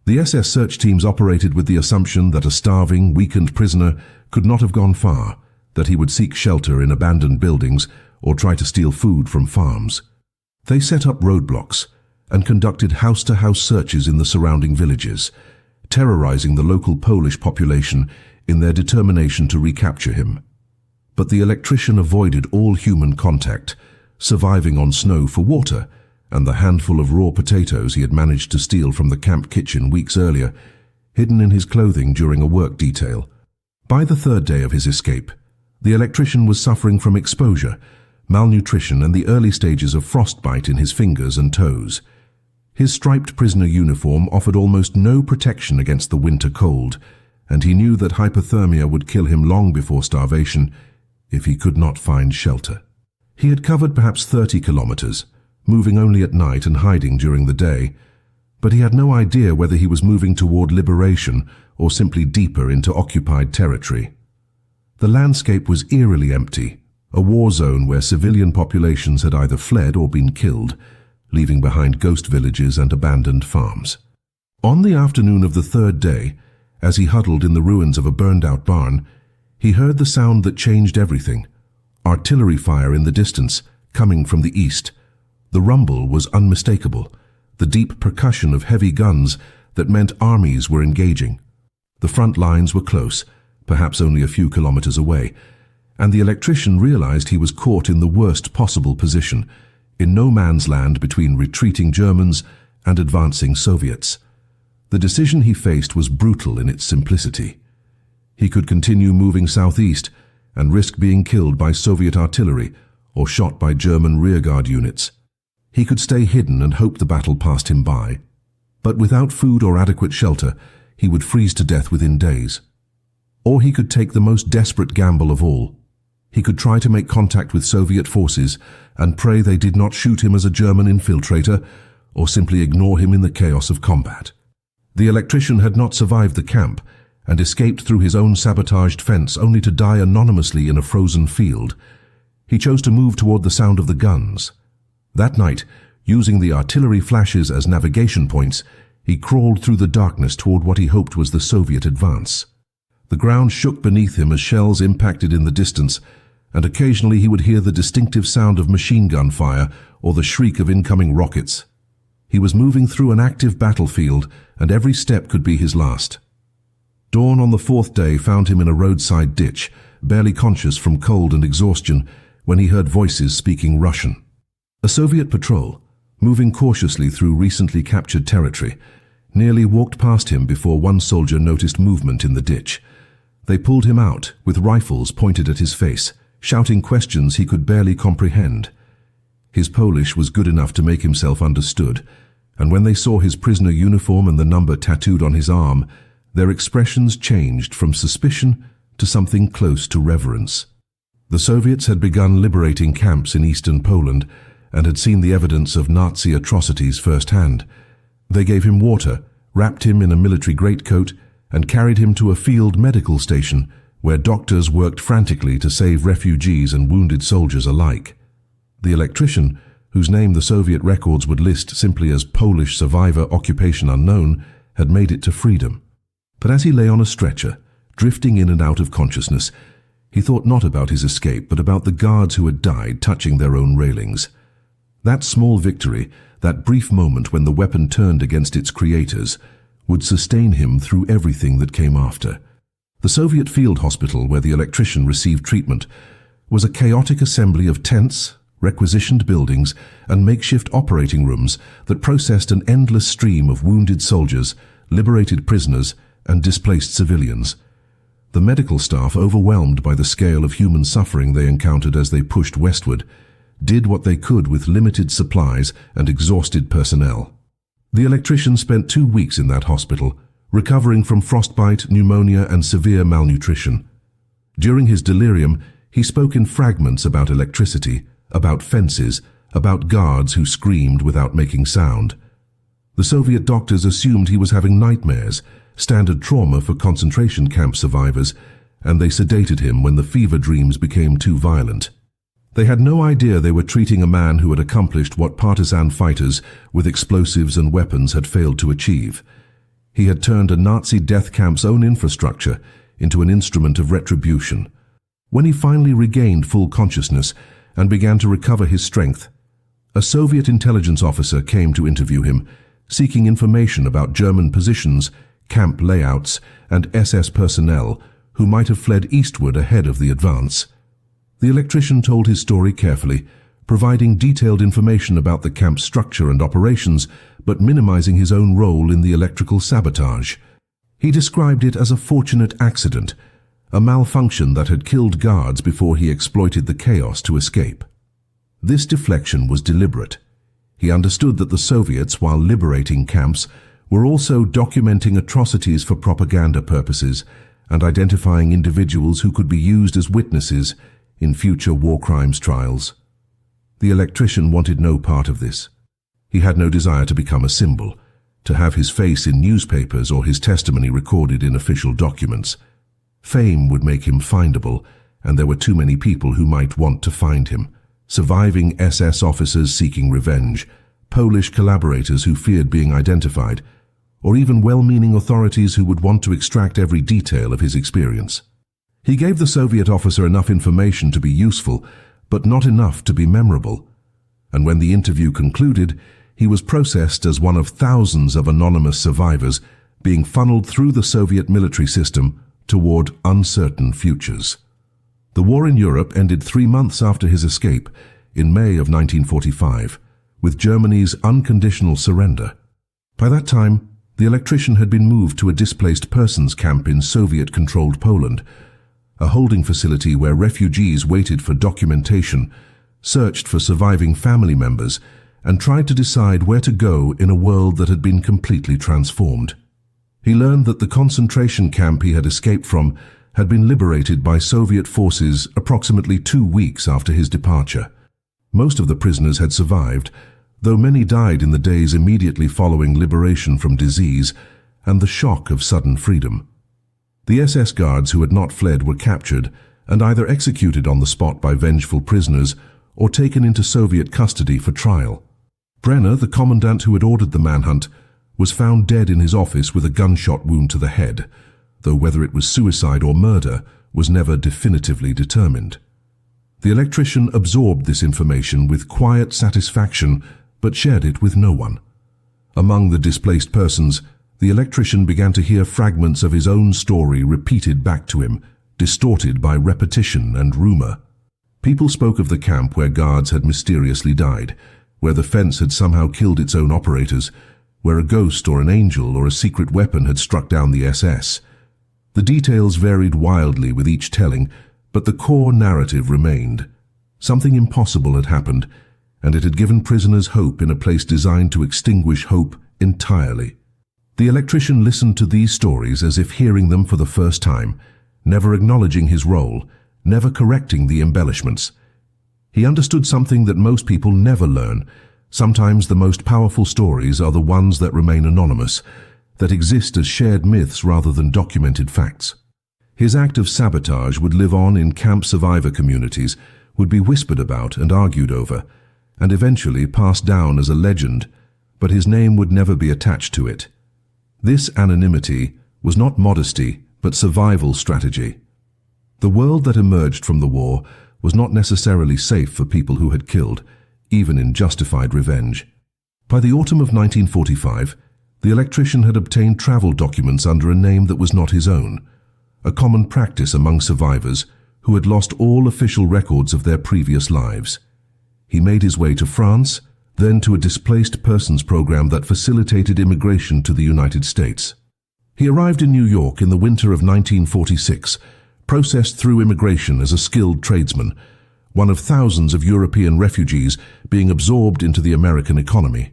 The SS search teams operated with the assumption that a starving, weakened prisoner could not have gone far, that he would seek shelter in abandoned buildings or try to steal food from farms. They set up roadblocks and conducted house-to-house searches in the surrounding villages, terrorizing the local Polish population in their determination to recapture him. But the electrician avoided all human contact, surviving on snow for water and the handful of raw potatoes he had managed to steal from the camp kitchen weeks earlier, hidden in his clothing during a work detail. By the third day of his escape, the electrician was suffering from exposure, malnutrition, and the early stages of frostbite in his fingers and toes. His striped prisoner uniform offered almost no protection against the winter cold, and he knew that hypothermia would kill him long before starvation if he could not find shelter. He had covered perhaps 30 kilometers, moving only at night and hiding during the day, but he had no idea whether he was moving toward liberation or simply deeper into occupied territory. The landscape was eerily empty, a war zone where civilian populations had either fled or been killed, leaving behind ghost villages and abandoned farms. On the afternoon of the third day, as he huddled in the ruins of a burned-out barn, he heard the sound that changed everything. Artillery fire in the distance, coming from the east. The rumble was unmistakable, the deep percussion of heavy guns that meant armies were engaging. The front lines were close, perhaps only a few kilometers away, and the electrician realized he was caught in the worst possible position, in no man's land between retreating Germans and advancing Soviets. The decision he faced was brutal in its simplicity. He could continue moving southeast and risk being killed by Soviet artillery or shot by German rearguard units. He could stay hidden and hope the battle passed him by. But without food or adequate shelter, he would freeze to death within days. Or he could take the most desperate gamble of all. He could try to make contact with Soviet forces and pray they did not shoot him as a German infiltrator or simply ignore him in the chaos of combat. The electrician had not survived the camp and escaped through his own sabotaged fence only to die anonymously in a frozen field. He chose to move toward the sound of the guns. That night, using the artillery flashes as navigation points, he crawled through the darkness toward what he hoped was the Soviet advance. The ground shook beneath him as shells impacted in the distance, and occasionally he would hear the distinctive sound of machine gun fire or the shriek of incoming rockets. He was moving through an active battlefield, and every step could be his last. Dawn on the fourth day found him in a roadside ditch, barely conscious from cold and exhaustion, when he heard voices speaking Russian. A Soviet patrol, moving cautiously through recently captured territory, nearly walked past him before one soldier noticed movement in the ditch. They pulled him out, with rifles pointed at his face, shouting questions he could barely comprehend. His Polish was good enough to make himself understood, and when they saw his prisoner uniform and the number tattooed on his arm, their expressions changed from suspicion to something close to reverence. The Soviets had begun liberating camps in eastern Poland and had seen the evidence of Nazi atrocities firsthand. They gave him water, wrapped him in a military greatcoat, and carried him to a field medical station where doctors worked frantically to save refugees and wounded soldiers alike. The electrician, whose name the Soviet records would list simply as Polish survivor occupation unknown, had made it to freedom. But as he lay on a stretcher, drifting in and out of consciousness, he thought not about his escape but about the guards who had died touching their own railings. That small victory, that brief moment when the weapon turned against its creators, would sustain him through everything that came after. The Soviet field hospital where the electrician received treatment was a chaotic assembly of tents, requisitioned buildings, and makeshift operating rooms that processed an endless stream of wounded soldiers, liberated prisoners, and displaced civilians. The medical staff, overwhelmed by the scale of human suffering they encountered as they pushed westward, did what they could with limited supplies and exhausted personnel. The electrician spent 2 weeks in that hospital, recovering from frostbite, pneumonia, and severe malnutrition. During his delirium, he spoke in fragments about electricity, about fences, about guards who screamed without making sound. The Soviet doctors assumed he was having nightmares, standard trauma for concentration camp survivors, and they sedated him when the fever dreams became too violent. They had no idea they were treating a man who had accomplished what partisan fighters with explosives and weapons had failed to achieve. He had turned a Nazi death camp's own infrastructure into an instrument of retribution. When he finally regained full consciousness and began to recover his strength, a Soviet intelligence officer came to interview him, seeking information about German positions, camp layouts, and SS personnel who might have fled eastward ahead of the advance. The electrician told his story carefully, providing detailed information about the camp's structure and operations, but minimizing his own role in the electrical sabotage. He described it as a fortunate accident, a malfunction that had killed guards before he exploited the chaos to escape. This deflection was deliberate. He understood that the Soviets, while liberating camps, were also documenting atrocities for propaganda purposes and identifying individuals who could be used as witnesses in future war crimes trials. The electrician wanted no part of this. He had no desire to become a symbol, to have his face in newspapers or his testimony recorded in official documents. Fame would make him findable, and there were too many people who might want to find him. Surviving SS officers seeking revenge, Polish collaborators who feared being identified, or even well-meaning authorities who would want to extract every detail of his experience. He gave the Soviet officer enough information to be useful, but not enough to be memorable. And when the interview concluded, he was processed as one of thousands of anonymous survivors being funneled through the Soviet military system toward uncertain futures. The war in Europe ended 3 months after his escape, in May of 1945, with Germany's unconditional surrender. By that time, The Electrician had been moved to a displaced persons camp in Soviet-controlled Poland, a holding facility where refugees waited for documentation, searched for surviving family members, and tried to decide where to go in a world that had been completely transformed. He learned that the concentration camp he had escaped from had been liberated by Soviet forces approximately 2 weeks after his departure. Most of the prisoners had survived, though many died in the days immediately following liberation from disease and the shock of sudden freedom. The SS guards who had not fled were captured and either executed on the spot by vengeful prisoners or taken into Soviet custody for trial. Brenner, the commandant who had ordered the manhunt, was found dead in his office with a gunshot wound to the head, though whether it was suicide or murder was never definitively determined. The Electrician absorbed this information with quiet satisfaction, but shared it with no one. Among the displaced persons, the Electrician began to hear fragments of his own story repeated back to him, distorted by repetition and rumor. People spoke of the camp where guards had mysteriously died, where the fence had somehow killed its own operators, where a ghost or an angel or a secret weapon had struck down the SS. The details varied wildly with each telling, but the core narrative remained. Something impossible had happened, and it had given prisoners hope in a place designed to extinguish hope entirely. The Electrician listened to these stories as if hearing them for the first time, never acknowledging his role, never correcting the embellishments. He understood something that most people never learn. Sometimes the most powerful stories are the ones that remain anonymous, that exist as shared myths rather than documented facts. His act of sabotage would live on in camp survivor communities, would be whispered about and argued over, and eventually passed down as a legend, but his name would never be attached to it. This anonymity was not modesty, but survival strategy. The world that emerged from the war was not necessarily safe for people who had killed, even in justified revenge. By the autumn of 1945, the Electrician had obtained travel documents under a name that was not his own, a common practice among survivors who had lost all official records of their previous lives. He made his way to France, then to a displaced persons program that facilitated immigration to the United States. He arrived in New York in the winter of 1946, processed through immigration as a skilled tradesman, one of thousands of European refugees being absorbed into the American economy.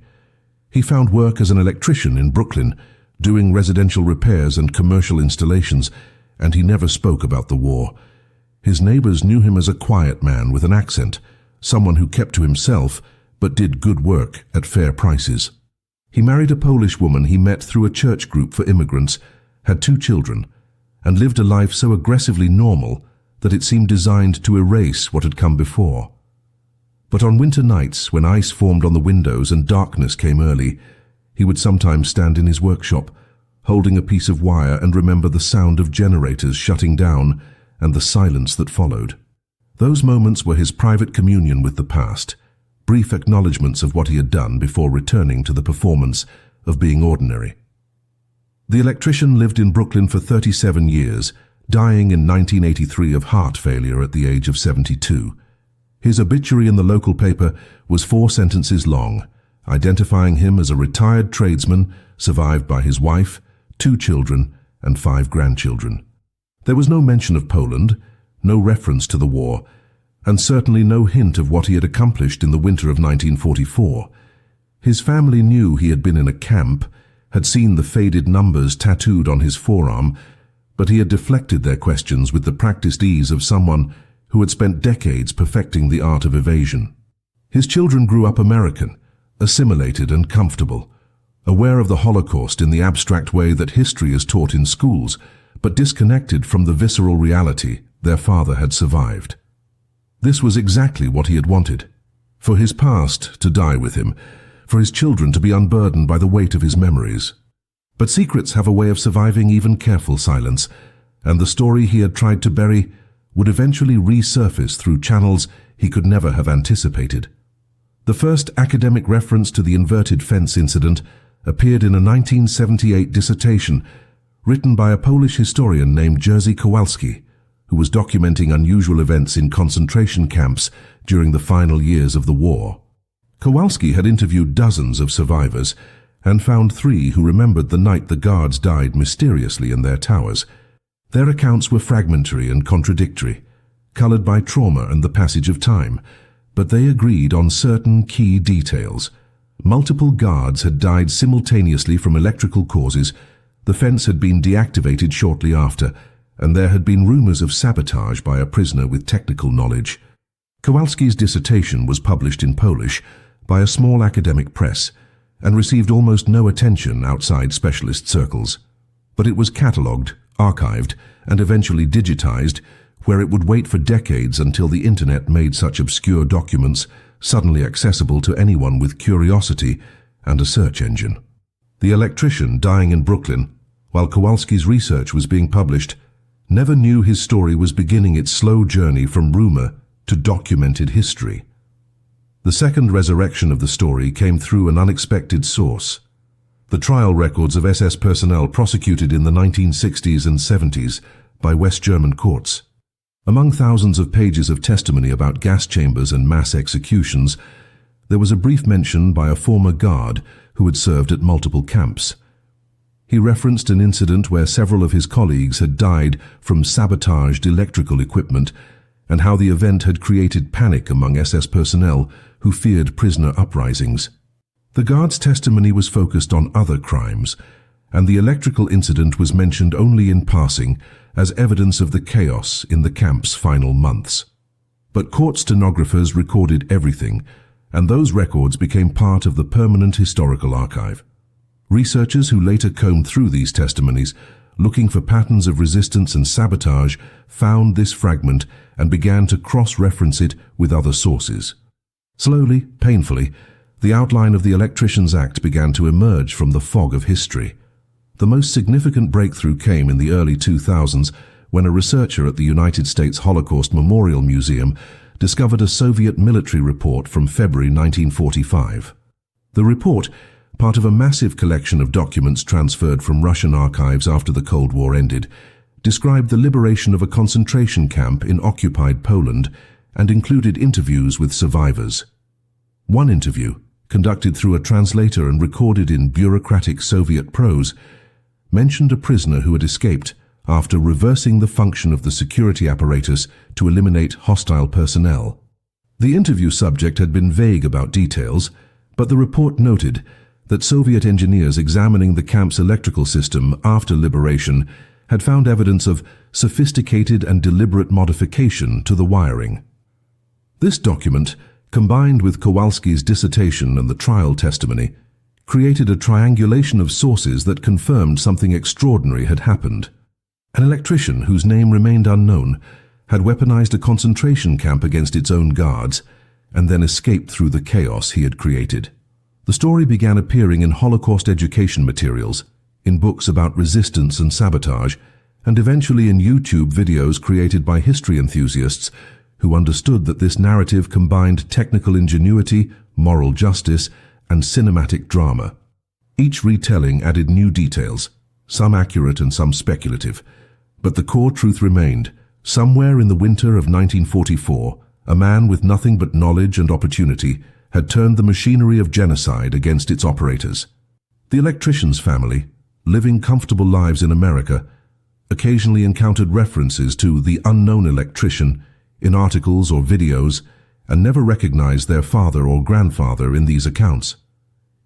He found work as an electrician in Brooklyn, doing residential repairs and commercial installations, and he never spoke about the war. His neighbors knew him as a quiet man with an accent, someone who kept to himself but did good work at fair prices. He married a Polish woman he met through a church group for immigrants, had 2 children, and lived a life so aggressively normal that it seemed designed to erase what had come before. But on winter nights, when ice formed on the windows and darkness came early, he would sometimes stand in his workshop, holding a piece of wire, and remember the sound of generators shutting down and the silence that followed. Those moments were his private communion with the past, brief acknowledgements of what he had done before returning to the performance of being ordinary. The Electrician lived in Brooklyn for 37 years, dying in 1983 of heart failure at the age of 72. His obituary in the local paper was 4 sentences long, identifying him as a retired tradesman survived by his wife, 2 children, and 5 grandchildren. There was no mention of Poland, no reference to the war, and certainly no hint of what he had accomplished in the winter of 1944. His family knew he had been in a camp, had seen the faded numbers tattooed on his forearm, but he had deflected their questions with the practiced ease of someone who had spent decades perfecting the art of evasion. His children grew up American, assimilated and comfortable, aware of the Holocaust in the abstract way that history is taught in schools, but disconnected from the visceral reality their father had survived. This was exactly what he had wanted, for his past to die with him, for his children to be unburdened by the weight of his memories. But secrets have a way of surviving even careful silence, and the story he had tried to bury would eventually resurface through channels he could never have anticipated. The first academic reference to the inverted fence incident appeared in a 1978 dissertation written by a Polish historian named Jerzy Kowalski, who was documenting unusual events in concentration camps during the final years of the war. Kowalski had interviewed dozens of survivors, and found 3 who remembered the night the guards died mysteriously in their towers. Their accounts were fragmentary and contradictory, colored by trauma and the passage of time, but they agreed on certain key details. Multiple guards had died simultaneously from electrical causes, the fence had been deactivated shortly after, and there had been rumors of sabotage by a prisoner with technical knowledge. Kowalski's dissertation was published in Polish by a small academic press and received almost no attention outside specialist circles. But it was catalogued, archived, and eventually digitized, where it would wait for decades until the internet made such obscure documents suddenly accessible to anyone with curiosity and a search engine. The electrician dying in Brooklyn, while Kowalski's research was being published, never knew his story was beginning its slow journey from rumor to documented history. The second resurrection of the story came through an unexpected source: the trial records of SS personnel prosecuted in the 1960s and 70s by West German courts. Among thousands of pages of testimony about gas chambers and mass executions, there was a brief mention by a former guard who had served at multiple camps. He referenced an incident where several of his colleagues had died from sabotaged electrical equipment, and how the event had created panic among SS personnel who feared prisoner uprisings. The guard's testimony was focused on other crimes, and the electrical incident was mentioned only in passing as evidence of the chaos in the camp's final months. But court stenographers recorded everything, and those records became part of the permanent historical archive. Researchers who later combed through these testimonies, looking for patterns of resistance and sabotage, found this fragment and began to cross-reference it with other sources. Slowly, painfully, the outline of the Electricians Act began to emerge from the fog of history. The most significant breakthrough came in the early 2000s when a researcher at the United States Holocaust Memorial Museum discovered a Soviet military report from February 1945. The report, part of a massive collection of documents transferred from Russian archives after the Cold War ended, described the liberation of a concentration camp in occupied Poland and included interviews with survivors. One interview, conducted through a translator and recorded in bureaucratic Soviet prose, mentioned a prisoner who had escaped after reversing the function of the security apparatus to eliminate hostile personnel. The interview subject had been vague about details, but the report noted that Soviet engineers examining the camp's electrical system after liberation had found evidence of sophisticated and deliberate modification to the wiring. This document, combined with Kowalski's dissertation and the trial testimony, created a triangulation of sources that confirmed something extraordinary had happened. An electrician whose name remained unknown had weaponized a concentration camp against its own guards and then escaped through the chaos he had created. The story began appearing in Holocaust education materials, in books about resistance and sabotage, and eventually in YouTube videos created by history enthusiasts who understood that this narrative combined technical ingenuity, moral justice, and cinematic drama. Each retelling added new details, some accurate and some speculative, but the core truth remained: somewhere in the winter of 1944, a man with nothing but knowledge and opportunity had turned the machinery of genocide against its operators. The electrician's family, living comfortable lives in America, occasionally encountered references to the unknown electrician in articles or videos, and never recognized their father or grandfather in these accounts.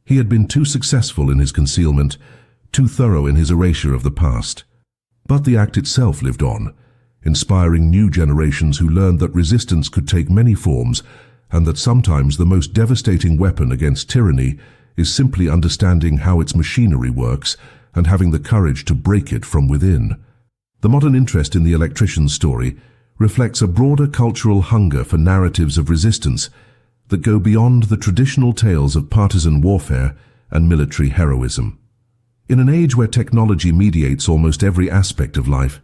He had been too successful in his concealment, too thorough in his erasure of the past. But the act itself lived on, inspiring new generations who learned that resistance could take many forms, and that sometimes the most devastating weapon against tyranny is simply understanding how its machinery works and having the courage to break it from within. The modern interest in the electrician's story reflects a broader cultural hunger for narratives of resistance that go beyond the traditional tales of partisan warfare and military heroism. In an age where technology mediates almost every aspect of life,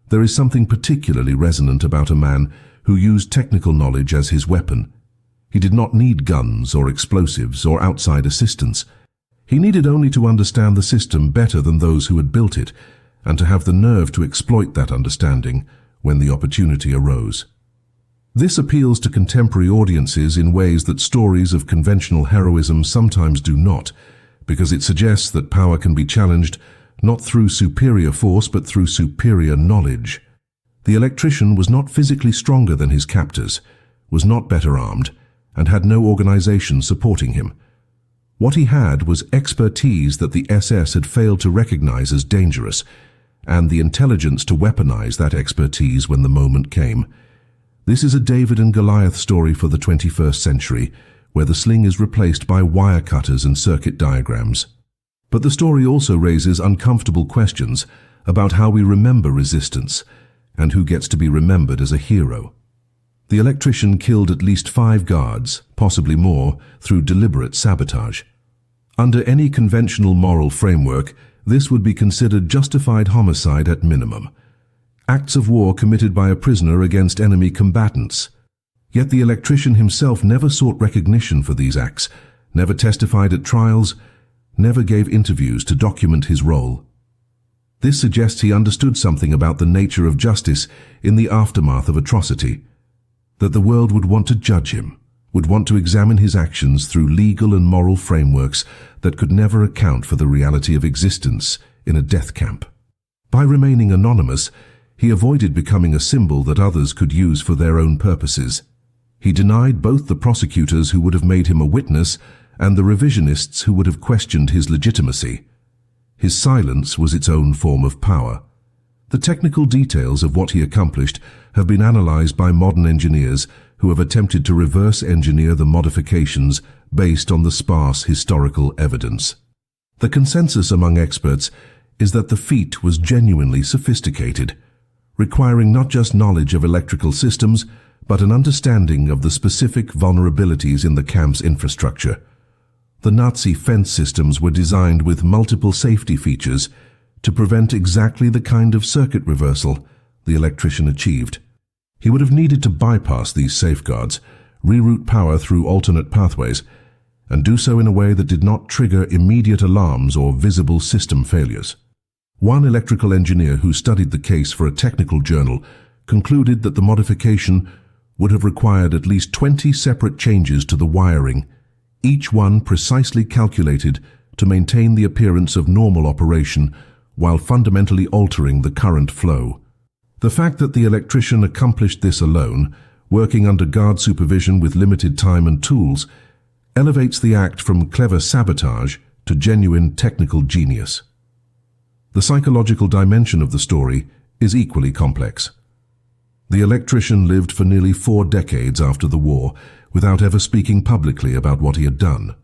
there is something particularly resonant about a man who used technical knowledge as his weapon. He did not need guns or explosives or outside assistance. He needed only to understand the system better than those who had built it, and to have the nerve to exploit that understanding when the opportunity arose. This appeals to contemporary audiences in ways that stories of conventional heroism sometimes do not, because it suggests that power can be challenged not through superior force but through superior knowledge. The electrician was not physically stronger than his captors, was not better armed, and had no organization supporting him. What he had was expertise that the SS had failed to recognize as dangerous, and the intelligence to weaponize that expertise when the moment came. This is a David and Goliath story for the 21st century, where the sling is replaced by wire cutters and circuit diagrams. But the story also raises uncomfortable questions about how we remember resistance, and who gets to be remembered as a hero. The electrician killed at least 5 guards, possibly more, through deliberate sabotage. Under any conventional moral framework, this would be considered justified homicide at minimum. Acts of war committed by a prisoner against enemy combatants. Yet the electrician himself never sought recognition for these acts, never testified at trials, never gave interviews to document his role. This suggests he understood something about the nature of justice in the aftermath of atrocity, that the world would want to judge him, would want to examine his actions through legal and moral frameworks that could never account for the reality of existence in a death camp. By remaining anonymous, he avoided becoming a symbol that others could use for their own purposes. He denied both the prosecutors who would have made him a witness and the revisionists who would have questioned his legitimacy. His silence was its own form of power. The technical details of what he accomplished have been analyzed by modern engineers who have attempted to reverse engineer the modifications based on the sparse historical evidence. The consensus among experts is that the feat was genuinely sophisticated, requiring not just knowledge of electrical systems, but an understanding of the specific vulnerabilities in the camp's infrastructure. The Nazi fence systems were designed with multiple safety features to prevent exactly the kind of circuit reversal the electrician achieved. He would have needed to bypass these safeguards, reroute power through alternate pathways, and do so in a way that did not trigger immediate alarms or visible system failures. One electrical engineer who studied the case for a technical journal concluded that the modification would have required at least 20 separate changes to the wiring, each one precisely calculated to maintain the appearance of normal operation while fundamentally altering the current flow. The fact that the electrician accomplished this alone, working under guard supervision with limited time and tools, elevates the act from clever sabotage to genuine technical genius. The psychological dimension of the story is equally complex. The electrician lived for nearly 4 decades after the war without ever speaking publicly about what he had done.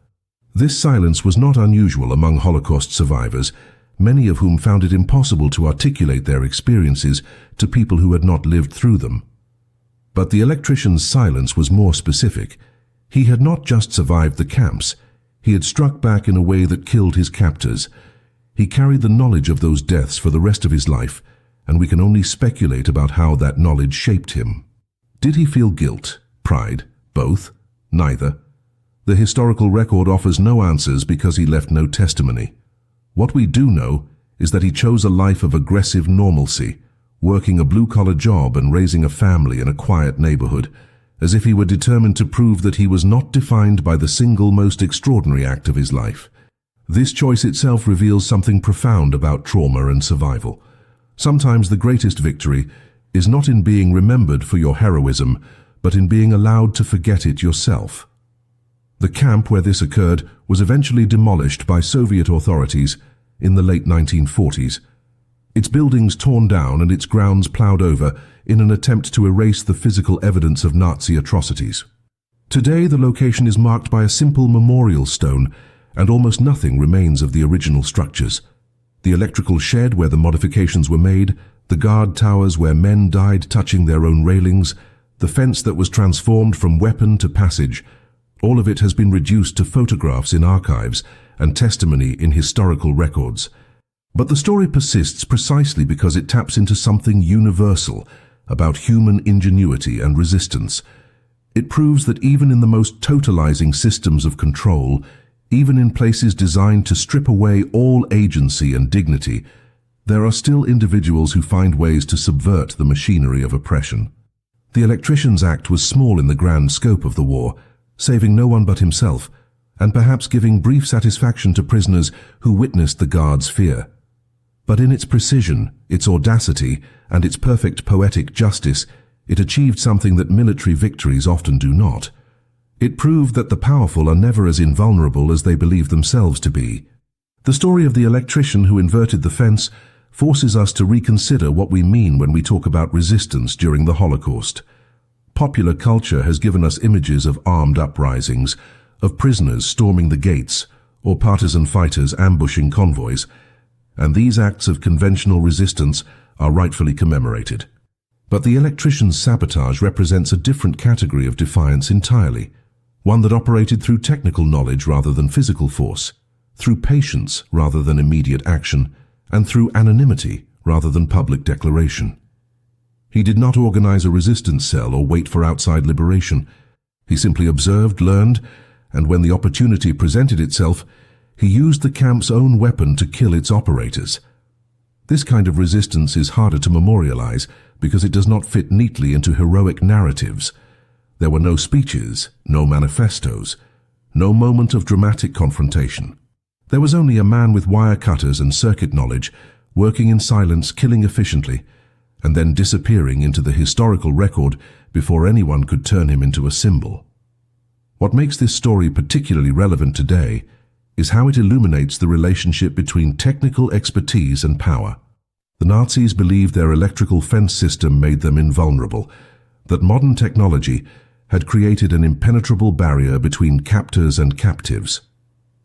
This silence was not unusual among Holocaust survivors, many of whom found it impossible to articulate their experiences to people who had not lived through them. But the electrician's silence was more specific. He had not just survived the camps, he had struck back in a way that killed his captors. He carried the knowledge of those deaths for the rest of his life, and we can only speculate about how that knowledge shaped him. Did he feel guilt, pride, both? Neither. The historical record offers no answers because he left no testimony. What we do know is that he chose a life of aggressive normalcy, working a blue-collar job and raising a family in a quiet neighborhood, as if he were determined to prove that he was not defined by the single most extraordinary act of his life. This choice itself reveals something profound about trauma and survival. Sometimes the greatest victory is not in being remembered for your heroism, but in being allowed to forget it yourself. The camp where this occurred was eventually demolished by Soviet authorities in the late 1940s. Its buildings torn down and its grounds plowed over in an attempt to erase the physical evidence of Nazi atrocities. Today, the location is marked by a simple memorial stone, and almost nothing remains of the original structures. The electrical shed where the modifications were made, the guard towers where men died touching their own railings, the fence that was transformed from weapon to passage, all of it has been reduced to photographs in archives and testimony in historical records. But the story persists precisely because it taps into something universal about human ingenuity and resistance. It proves that even in the most totalizing systems of control, even in places designed to strip away all agency and dignity, there are still individuals who find ways to subvert the machinery of oppression. The electrician's act was small in the grand scope of the war, saving no one but himself, and perhaps giving brief satisfaction to prisoners who witnessed the guards' fear. But in its precision, its audacity, and its perfect poetic justice, it achieved something that military victories often do not. It proved that the powerful are never as invulnerable as they believe themselves to be. The story of the electrician who inverted the fence forces us to reconsider what we mean when we talk about resistance during the Holocaust. Popular culture has given us images of armed uprisings, of prisoners storming the gates, or partisan fighters ambushing convoys, and these acts of conventional resistance are rightfully commemorated. But the electrician's sabotage represents a different category of defiance entirely, one that operated through technical knowledge rather than physical force, through patience rather than immediate action, and through anonymity rather than public declaration. He did not organize a resistance cell or wait for outside liberation. He simply observed, learned, and when the opportunity presented itself, he used the camp's own weapon to kill its operators. This kind of resistance is harder to memorialize because it does not fit neatly into heroic narratives. There were no speeches, no manifestos, no moment of dramatic confrontation. There was only a man with wire cutters and circuit knowledge, working in silence, killing efficiently, and then disappearing into the historical record before anyone could turn him into a symbol. What makes this story particularly relevant today is how it illuminates the relationship between technical expertise and power. The Nazis believed their electrical fence system made them invulnerable, that modern technology had created an impenetrable barrier between captors and captives.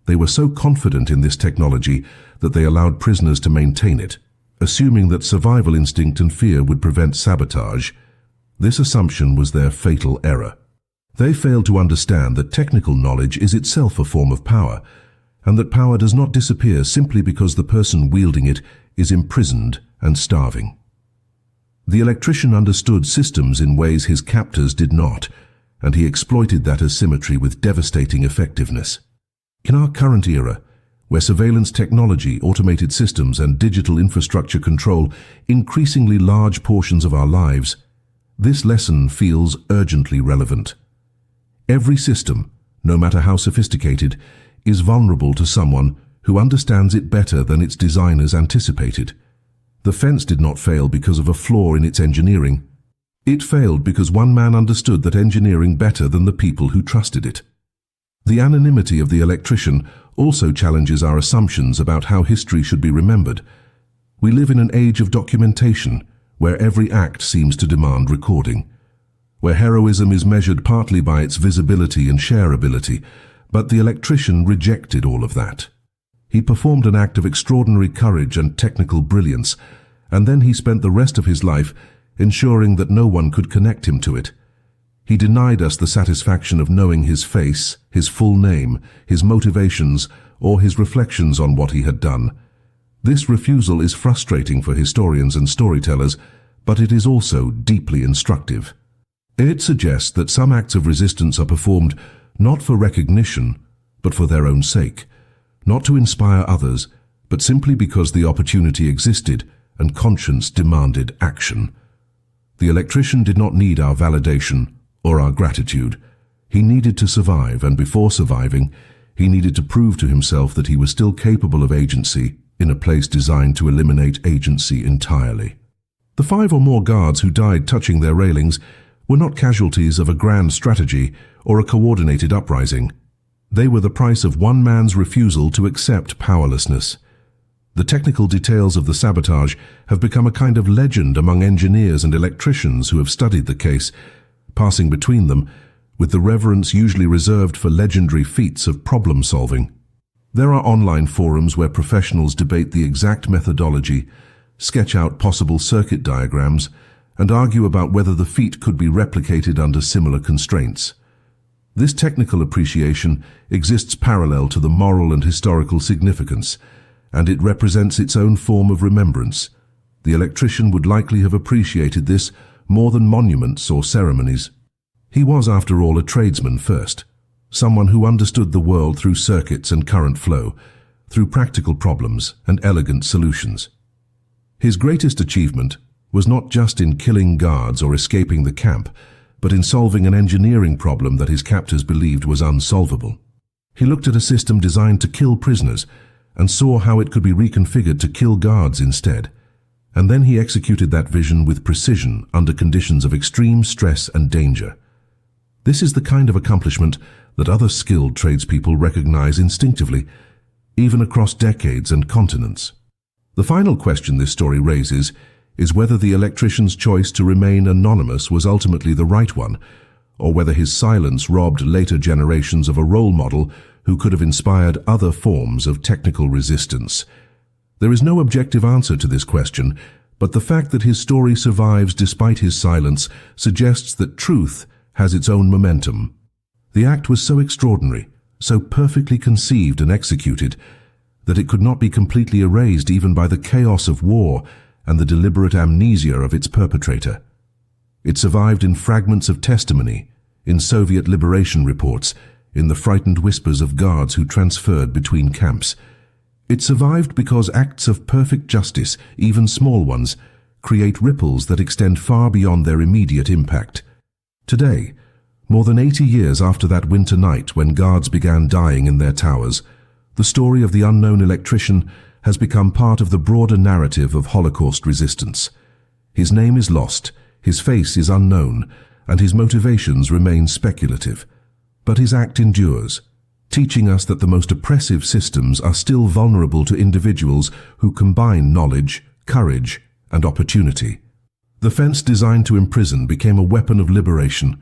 They were so confident in this technology that they allowed prisoners to maintain it, assuming that survival instinct and fear would prevent sabotage. This assumption was their fatal error. They failed to understand that technical knowledge is itself a form of power, and that power does not disappear simply because the person wielding it is imprisoned and starving. The electrician understood systems in ways his captors did not, and he exploited that asymmetry with devastating effectiveness. In our current era, where surveillance technology, automated systems, and digital infrastructure control increasingly large portions of our lives, this lesson feels urgently relevant. Every system, no matter how sophisticated, is vulnerable to someone who understands it better than its designers anticipated. The fence did not fail because of a flaw in its engineering. It failed because one man understood that engineering better than the people who trusted it. The anonymity of the electrician also challenges our assumptions about how history should be remembered. We live in an age of documentation, where every act seems to demand recording, where heroism is measured partly by its visibility and shareability, but the electrician rejected all of that. He performed an act of extraordinary courage and technical brilliance, and then he spent the rest of his life ensuring that no one could connect him to it. He denied us the satisfaction of knowing his face, his full name, his motivations, or his reflections on what he had done. This refusal is frustrating for historians and storytellers, but it is also deeply instructive. It suggests that some acts of resistance are performed not for recognition, but for their own sake, not to inspire others, but simply because the opportunity existed and conscience demanded action. The electrician did not need our validation or our gratitude. He needed to survive, and before surviving, he needed to prove to himself that he was still capable of agency in a place designed to eliminate agency entirely. The 5 or more guards who died touching their railings were not casualties of a grand strategy or a coordinated uprising. They were the price of one man's refusal to accept powerlessness. The technical details of the sabotage have become a kind of legend among engineers and electricians who have studied the case, passing between them with the reverence usually reserved for legendary feats of problem-solving. There are online forums where professionals debate the exact methodology, sketch out possible circuit diagrams, and argue about whether the feat could be replicated under similar constraints. This technical appreciation exists parallel to the moral and historical significance, and it represents its own form of remembrance. The electrician would likely have appreciated this more than monuments or ceremonies. He was, after all, a tradesman first, someone who understood the world through circuits and current flow, through practical problems and elegant solutions. His greatest achievement was not just in killing guards or escaping the camp, but in solving an engineering problem that his captors believed was unsolvable. He looked at a system designed to kill prisoners and saw how it could be reconfigured to kill guards instead. And then he executed that vision with precision under conditions of extreme stress and danger. This is the kind of accomplishment that other skilled tradespeople recognize instinctively, even across decades and continents. The final question this story raises is whether the electrician's choice to remain anonymous was ultimately the right one, or whether his silence robbed later generations of a role model who could have inspired other forms of technical resistance. There is no objective answer to this question, but the fact that his story survives despite his silence suggests that truth has its own momentum. The act was so extraordinary, so perfectly conceived and executed, that it could not be completely erased even by the chaos of war and the deliberate amnesia of its perpetrator. It survived in fragments of testimony, in Soviet liberation reports, in the frightened whispers of guards who transferred between camps. It survived because acts of perfect justice, even small ones, create ripples that extend far beyond their immediate impact. Today, more than 80 years after that winter night when guards began dying in their towers, the story of the unknown electrician has become part of the broader narrative of Holocaust resistance. His name is lost, his face is unknown, and his motivations remain speculative. But his act endures, teaching us that the most oppressive systems are still vulnerable to individuals who combine knowledge, courage, and opportunity. The fence designed to imprison became a weapon of liberation,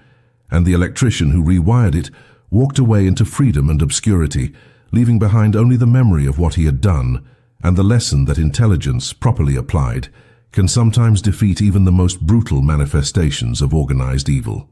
and the electrician who rewired it walked away into freedom and obscurity, leaving behind only the memory of what he had done and the lesson that intelligence, properly applied, can sometimes defeat even the most brutal manifestations of organized evil.